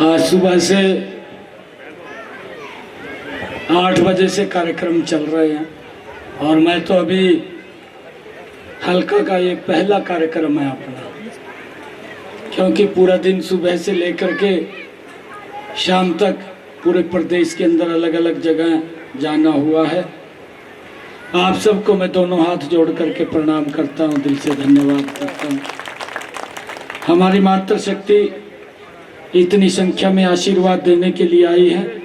आज सुबह से 8 बजे से कार्यक्रम चल रहे हैं और मैं तो अभी हल्का का ये पहला कार्यक्रम है अपना, क्योंकि पूरा दिन सुबह से लेकर के शाम तक पूरे प्रदेश के अंदर अलग अलग जगह जाना हुआ है। आप सबको मैं दोनों हाथ जोड़ करके प्रणाम करता हूँ, दिल से धन्यवाद करता हूँ। हमारी मातृशक्ति इतनी संख्या में आशीर्वाद देने के लिए आई है,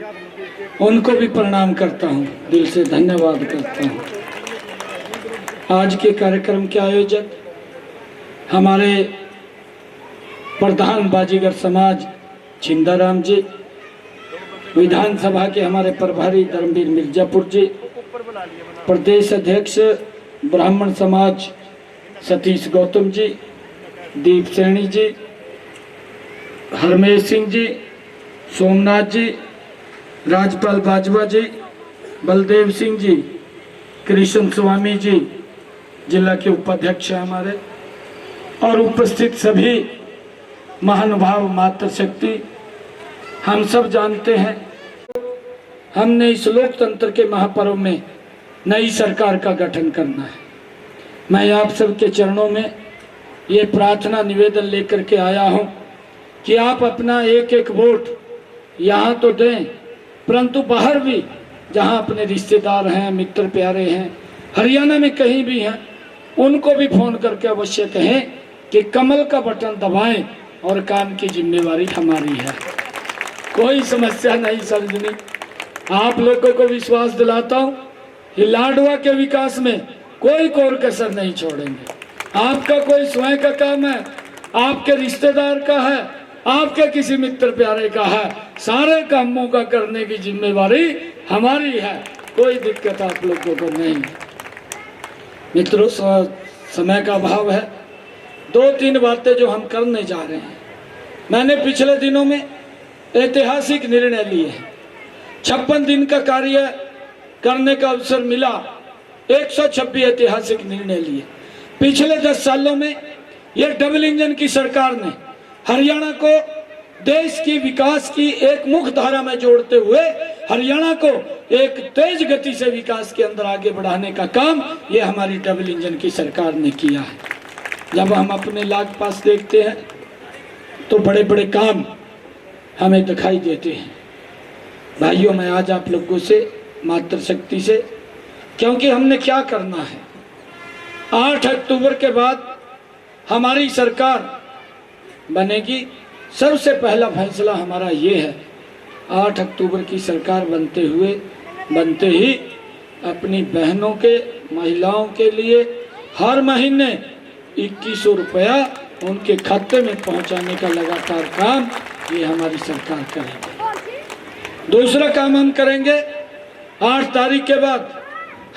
उनको भी प्रणाम करता हूँ, दिल से धन्यवाद करता हूँ। आज के कार्यक्रम के आयोजक हमारे प्रधान बाजीगर समाज छिंदाराम जी, विधानसभा के हमारे प्रभारी धर्मवीर मिर्जापुर जी, प्रदेश अध्यक्ष ब्राह्मण समाज सतीश गौतम जी, दीप सैनी जी, हरमेश सिंह जी, सोमनाथ जी, राजपाल बाजवा जी, बलदेव सिंह जी, कृष्ण स्वामी जी जिला के उपाध्यक्ष हैं हमारे, और उपस्थित सभी महानुभाव मातृशक्ति। हम सब जानते हैं हमने इस लोकतंत्र के महापर्व में नई सरकार का गठन करना है। मैं आप सबके चरणों में ये प्रार्थना निवेदन लेकर के आया हूं कि आप अपना एक एक वोट यहाँ तो दें, परंतु बाहर भी जहाँ अपने रिश्तेदार हैं, मित्र प्यारे हैं, हरियाणा में कहीं भी हैं, उनको भी फोन करके अवश्य कहें कि कमल का बटन दबाएं और काम की जिम्मेवारी हमारी है। कोई समस्या नहीं समझनी। आप लोगों को विश्वास दिलाता हूँ कि लाडवा के विकास में कोई कोर कसर नहीं छोड़ेंगे। आपका कोई स्वयं का काम है, आपके रिश्तेदार का है, आपके किसी मित्र प्यारे का है, सारे कामों का करने की जिम्मेवारी हमारी है। कोई दिक्कत आप लोगों को नहीं। मित्रों, समय का अभाव है। 2-3 बातें जो हम करने जा रहे हैं, मैंने पिछले दिनों में ऐतिहासिक निर्णय लिए हैं। 56 दिन का कार्य करने का अवसर मिला, 126 ऐतिहासिक निर्णय लिए। पिछले 10 सालों में यह डबल इंजन की सरकार ने हरियाणा को देश की विकास की एक मुख्य धारा में जोड़ते हुए हरियाणा को एक तेज गति से विकास के अंदर आगे बढ़ाने का काम ये हमारी डबल इंजन की सरकार ने किया है। जब हम अपने लाग पास देखते हैं तो बड़े बड़े काम हमें दिखाई देते हैं। भाइयों, मैं आज आप लोगों से मातृशक्ति से, क्योंकि हमने क्या करना है, 8 अक्टूबर के बाद हमारी सरकार बनेगी। सबसे पहला फैसला हमारा ये है, 8 अक्टूबर की सरकार बनते ही अपनी बहनों के, महिलाओं के लिए हर महीने 2100 रुपया उनके खाते में पहुंचाने का लगातार काम ये हमारी सरकार करेगी। दूसरा काम हम करेंगे, 8 तारीख के बाद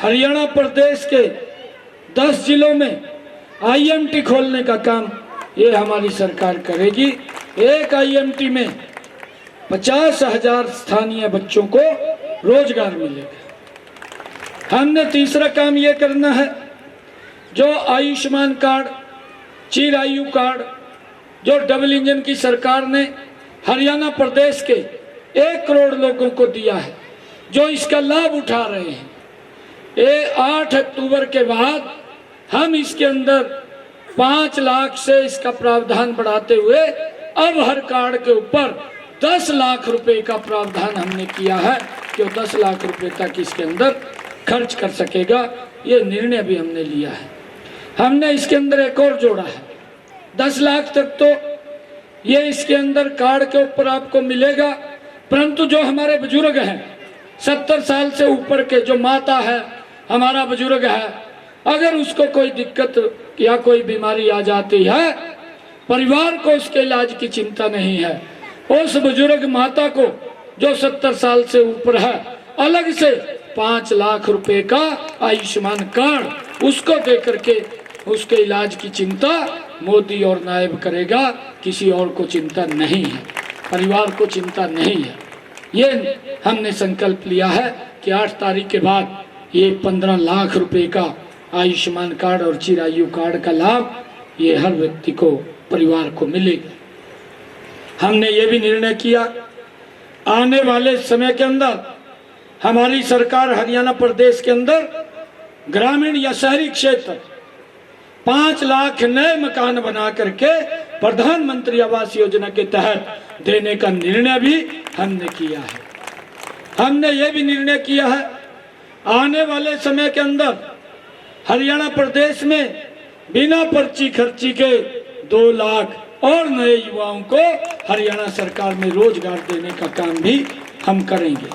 हरियाणा प्रदेश के 10 जिलों में IMT खोलने का काम ये हमारी सरकार करेगी। एक IMT में 50,000 स्थानीय बच्चों को रोजगार मिलेगा। हमने तीसरा काम ये करना है, जो आयुष्मान कार्ड, चिरायु कार्ड जो डबल इंजन की सरकार ने हरियाणा प्रदेश के 1 करोड़ लोगों को दिया है, जो इसका लाभ उठा रहे हैं, ये 8 अक्टूबर के बाद हम इसके अंदर 5 लाख से इसका प्रावधान बढ़ाते हुए अब हर कार्ड के ऊपर 10 लाख रुपए का प्रावधान हमने किया है कि 10 लाख रुपए तक इसके अंदर खर्च कर सकेगा। ये निर्णय भी हमने लिया है। हमने इसके अंदर एक और जोड़ा है, 10 लाख तक तो ये इसके अंदर कार्ड के ऊपर आपको मिलेगा, परंतु जो हमारे बुजुर्ग हैं, 70 साल से ऊपर के, जो माता है, हमारा बुजुर्ग है, अगर उसको कोई दिक्कत या कोई बीमारी आ जाती है, परिवार को उसके इलाज की चिंता नहीं है, उस बुजुर्ग माता को जो 70 साल से ऊपर है, अलग से 5 लाख रुपए का आयुष्मान कार्ड उसको दे करके उसके इलाज की चिंता मोदी और नायब करेगा। किसी और को चिंता नहीं है, परिवार को चिंता नहीं है। ये हमने संकल्प लिया है कि 8 तारीख के बाद ये 15 लाख रुपए का आयुष्मान कार्ड और चिरायु कार्ड का लाभ ये हर व्यक्ति को, परिवार को मिलेगा। हमने ये भी निर्णय किया, आने वाले समय के अंदर हमारी सरकार हरियाणा प्रदेश के अंदर ग्रामीण या शहरी क्षेत्र 5 लाख नए मकान बना करके प्रधानमंत्री आवास योजना के तहत देने का निर्णय भी हमने किया है। हमने ये भी निर्णय किया है, आने वाले समय के अंदर हरियाणा प्रदेश में बिना पर्ची खर्ची के 2 लाख और नए युवाओं को हरियाणा सरकार में रोजगार देने का काम भी हम करेंगे।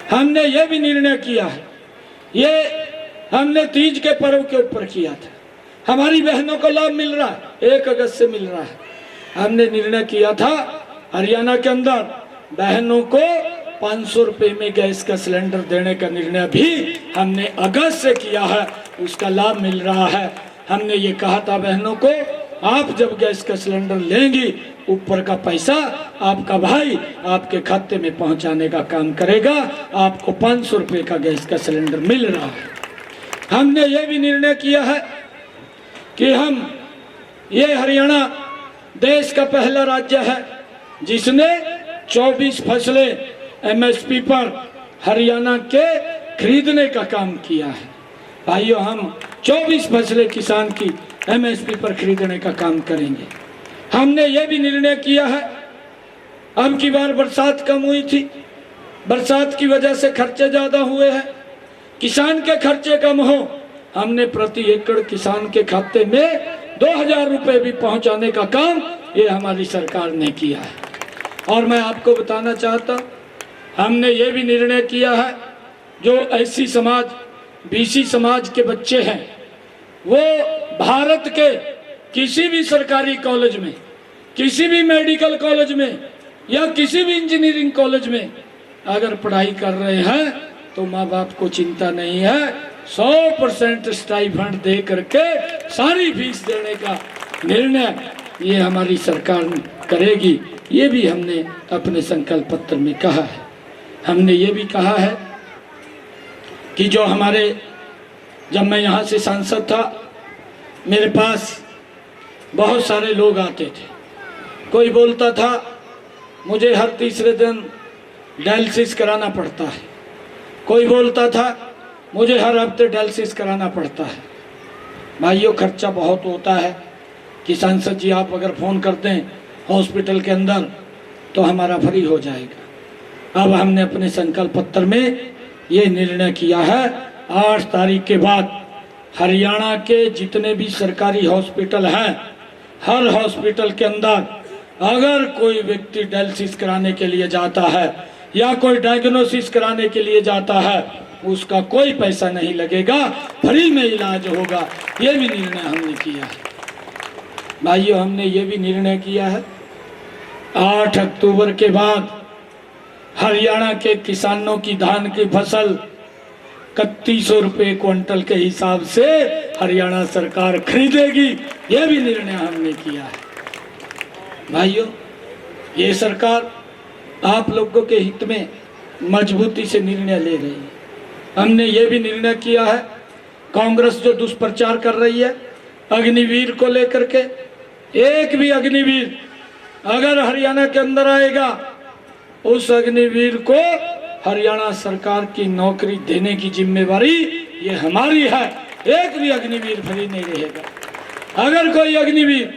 हमने ये भी निर्णय किया है, ये हमने तीज के पर्व के ऊपर किया था, हमारी बहनों को लाभ मिल रहा है, 1 अगस्त से मिल रहा है। हमने निर्णय किया था हरियाणा के अंदर बहनों को 500 रुपए में गैस का सिलेंडर देने का निर्णय भी हमने अगस्त से किया है, उसका लाभ मिल रहा है। हमने ये कहा था बहनों को, आप जब गैस का सिलेंडर लेंगी ऊपर का पैसा आपका भाई आपके खाते में पहुंचाने का काम करेगा, आपको 500 रुपए का गैस का सिलेंडर मिल रहा है। हमने ये भी निर्णय किया है कि हम ये हरियाणा देश का पहला राज्य है जिसने 24 फसलें एमएसपी पर हरियाणा के खरीदने का काम किया है। भाइयों, हम 24 फसलें किसान की एमएसपी पर खरीदने का काम करेंगे। हमने ये भी निर्णय किया है, अब की बार बरसात कम हुई थी, बरसात की वजह से खर्चे ज्यादा हुए हैं, किसान के खर्चे कम हो, हमने प्रति एकड़ किसान के खाते में 2000 रुपए भी पहुंचाने का काम ये हमारी सरकार ने किया है। और मैं आपको बताना चाहता, हमने ये भी निर्णय किया है, जो एससी समाज बीसी समाज के बच्चे हैं वो भारत के किसी भी सरकारी कॉलेज में, किसी भी मेडिकल कॉलेज में या किसी भी इंजीनियरिंग कॉलेज में अगर पढ़ाई कर रहे हैं तो माँ बाप को चिंता नहीं है, 100% स्टाइपेंड दे करके सारी फीस देने का निर्णय ये हमारी सरकार करेगी। ये भी हमने अपने संकल्प पत्र में कहा है। हमने ये भी कहा है कि जो हमारे, जब मैं यहाँ से सांसद था, मेरे पास बहुत सारे लोग आते थे। कोई बोलता था मुझे हर तीसरे दिन डायलिसिस कराना पड़ता है, कोई बोलता था मुझे हर हफ्ते डायलिसिस कराना पड़ता है। भाइयों, खर्चा बहुत होता है कि सांसद जी आप अगर फ़ोन कर दें हॉस्पिटल के अंदर तो हमारा फ्री हो जाएगा। अब हमने अपने संकल्प पत्र में ये निर्णय किया है, 8 तारीख के बाद हरियाणा के जितने भी सरकारी हॉस्पिटल हैं, हर हॉस्पिटल के अंदर अगर कोई व्यक्ति डायलिसिस कराने के लिए जाता है या कोई डायग्नोसिस कराने के लिए जाता है, उसका कोई पैसा नहीं लगेगा, फ्री में इलाज होगा। ये भी निर्णय हमने किया है। भाइयों, हमने ये भी निर्णय किया है, 8 अक्टूबर के बाद हरियाणा के किसानों की धान की फसल 3100 रुपये क्विंटल के हिसाब से हरियाणा सरकार खरीदेगी। यह भी निर्णय हमने किया है। भाइयों, ये सरकार आप लोगों के हित में मजबूती से निर्णय ले रही है। हमने ये भी निर्णय किया है, कांग्रेस जो दुष्प्रचार कर रही है अग्निवीर को लेकर के, एक भी अग्निवीर अगर हरियाणा के अंदर आएगा उस अग्निवीर को हरियाणा सरकार की नौकरी देने की जिम्मेवारी ये हमारी है। एक भी अग्निवीर फ्री नहीं रहेगा। अगर कोई अग्निवीर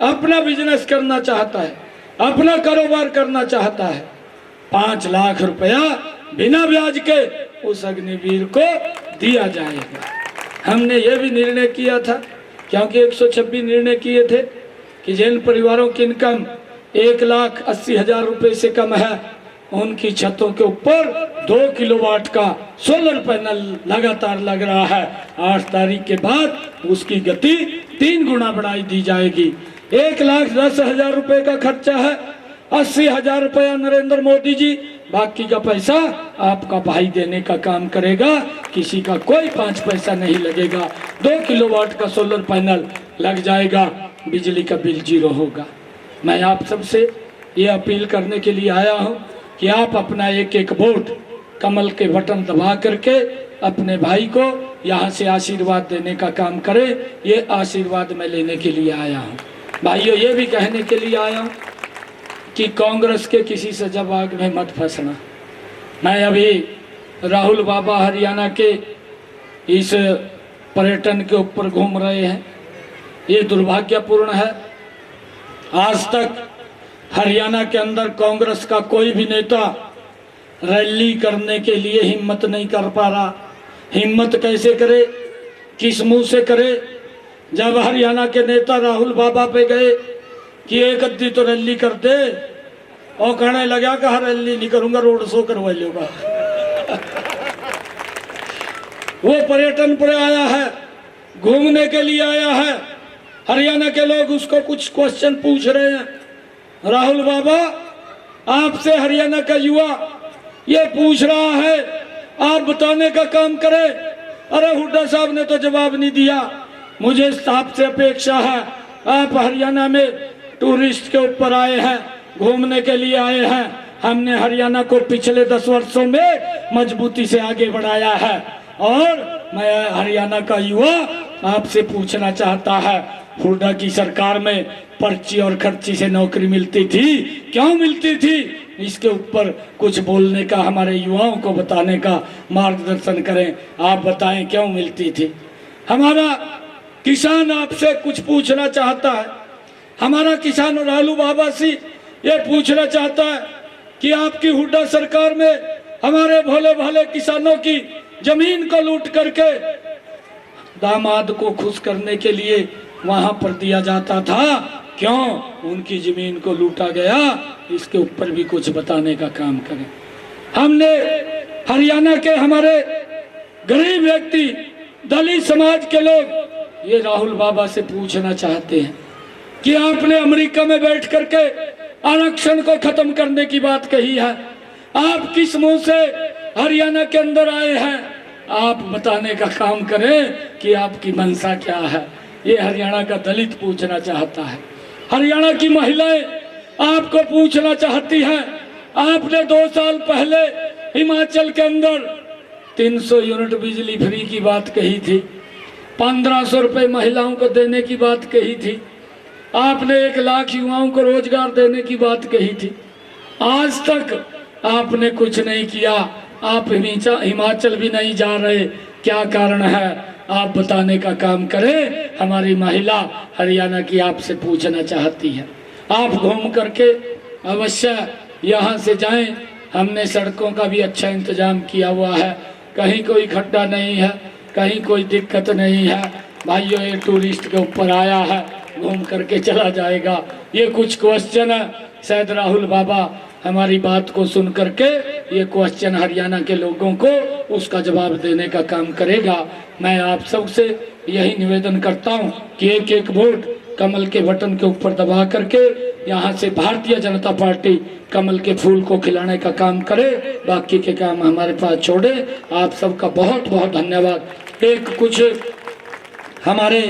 अपना बिजनेस करना चाहता है, अपना कारोबार करना चाहता है, 5 लाख रुपया बिना ब्याज के उस अग्निवीर को दिया जाएगा। हमने ये भी निर्णय किया था, क्योंकि 126 निर्णय किए थे कि जिन परिवारों की इनकम 1,80,000 रुपए से कम है उनकी छतों के ऊपर 2 किलोवाट का सोलर पैनल लगातार लग रहा है। 8 तारीख के बाद उसकी गति 3 गुना बढ़ाई दी जाएगी। 1,10,000 रुपए का खर्चा है, 80,000 रुपया नरेंद्र मोदी जी, बाकी का पैसा आपका भाई देने का काम करेगा। किसी का कोई 5 पैसा नहीं लगेगा। 2 किलोवाट का सोलर पैनल लग जाएगा, बिजली का बिल 0 होगा। मैं आप सबसे ये अपील करने के लिए आया हूँ कि आप अपना एक वोट कमल के बटन दबा करके अपने भाई को यहाँ से आशीर्वाद देने का काम करें। ये आशीर्वाद मैं लेने के लिए आया हूँ। भाइयों, ये भी कहने के लिए आया हूँ कि कांग्रेस के किसी से जवाब में मत फंसना। मैं अभी राहुल बाबा हरियाणा के इस पर्यटन के ऊपर घूम रहे हैं, ये दुर्भाग्यपूर्ण है। आज तक हरियाणा के अंदर कांग्रेस का कोई भी नेता रैली करने के लिए हिम्मत नहीं कर पा रहा। हिम्मत कैसे करे, किस मुंह से करे? जब हरियाणा के नेता राहुल बाबा पे गए कि एक अद्दी तो रैली कर दे, और कहने लगा कि हर रैली नहीं करूंगा, रोड शो करवा लूंगा। वो पर्यटन पर आया है, घूमने के लिए आया है। हरियाणा के लोग उसको कुछ क्वेश्चन पूछ रहे हैं, राहुल बाबा आपसे हरियाणा का युवा ये पूछ रहा है, आप बताने का काम करें। अरे हुड्डा साहब ने तो जवाब नहीं दिया। मुझे आपसे अपेक्षा है, आप हरियाणा में टूरिस्ट के ऊपर आए हैं, घूमने के लिए आए हैं। हमने हरियाणा को पिछले 10 वर्षों में मजबूती से आगे बढ़ाया है, और मैं हरियाणा का युवा आपसे पूछना चाहता है, हुड्डा की सरकार में पर्ची और खर्ची से नौकरी मिलती थी, क्यों मिलती थी? इसके ऊपर कुछ बोलने का, हमारे युवाओं को बताने का मार्गदर्शन करें। आप बताएं क्यों मिलती थी? हमारा किसान आपसे कुछ पूछना चाहता है। हमारा किसान राहुल बाबा से ये पूछना चाहता है कि आपकी हुड्डा सरकार में हमारे भोले भाले किसानों की जमीन को लूट करके दामाद को खुश करने के लिए वहां पर दिया जाता था, क्यों उनकी जमीन को लूटा गया? इसके ऊपर भी कुछ बताने का काम करें। हमने हरियाणा के हमारे गरीब व्यक्ति, दलित समाज के लोग ये राहुल बाबा से पूछना चाहते हैं कि आपने अमेरिका में बैठ करके आरक्षण को खत्म करने की बात कही है, आप किस मुंह से हरियाणा के अंदर आए हैं? आप बताने का काम करें कि आपकी मंशा क्या है। ये हरियाणा का दलित पूछना चाहता है। हरियाणा की महिलाएं आपको पूछना चाहती हैं। आपने 2 साल पहले हिमाचल के अंदर 300 यूनिट बिजली फ्री की बात कही थी, 1500 रुपए महिलाओं को देने की बात कही थी, आपने 1 लाख युवाओं को रोजगार देने की बात कही थी। आज तक आपने कुछ नहीं किया। आप हिमाचल भी नहीं जा रहे, क्या कारण है? आप बताने का काम करें। हमारी महिला हरियाणा की आपसे पूछना चाहती है। आप घूम करके अवश्य यहाँ से जाएं। हमने सड़कों का भी अच्छा इंतजाम किया हुआ है, कहीं कोई खड्डा नहीं है, कहीं कोई दिक्कत नहीं है। भाइयों, ये टूरिस्ट के ऊपर आया है, घूम करके चला जाएगा। ये कुछ क्वेश्चन है, शायद राहुल बाबा हमारी बात को सुन करके ये क्वेश्चन हरियाणा के लोगों को उसका जवाब देने का काम करेगा। मैं आप सबसे यही निवेदन करता हूं कि एक एक वोट कमल के बटन के ऊपर दबा करके यहाँ से भारतीय जनता पार्टी कमल के फूल को खिलाने का काम करे, बाकी के काम हमारे पास छोड़े। आप सबका बहुत बहुत धन्यवाद। एक कुछ हमारे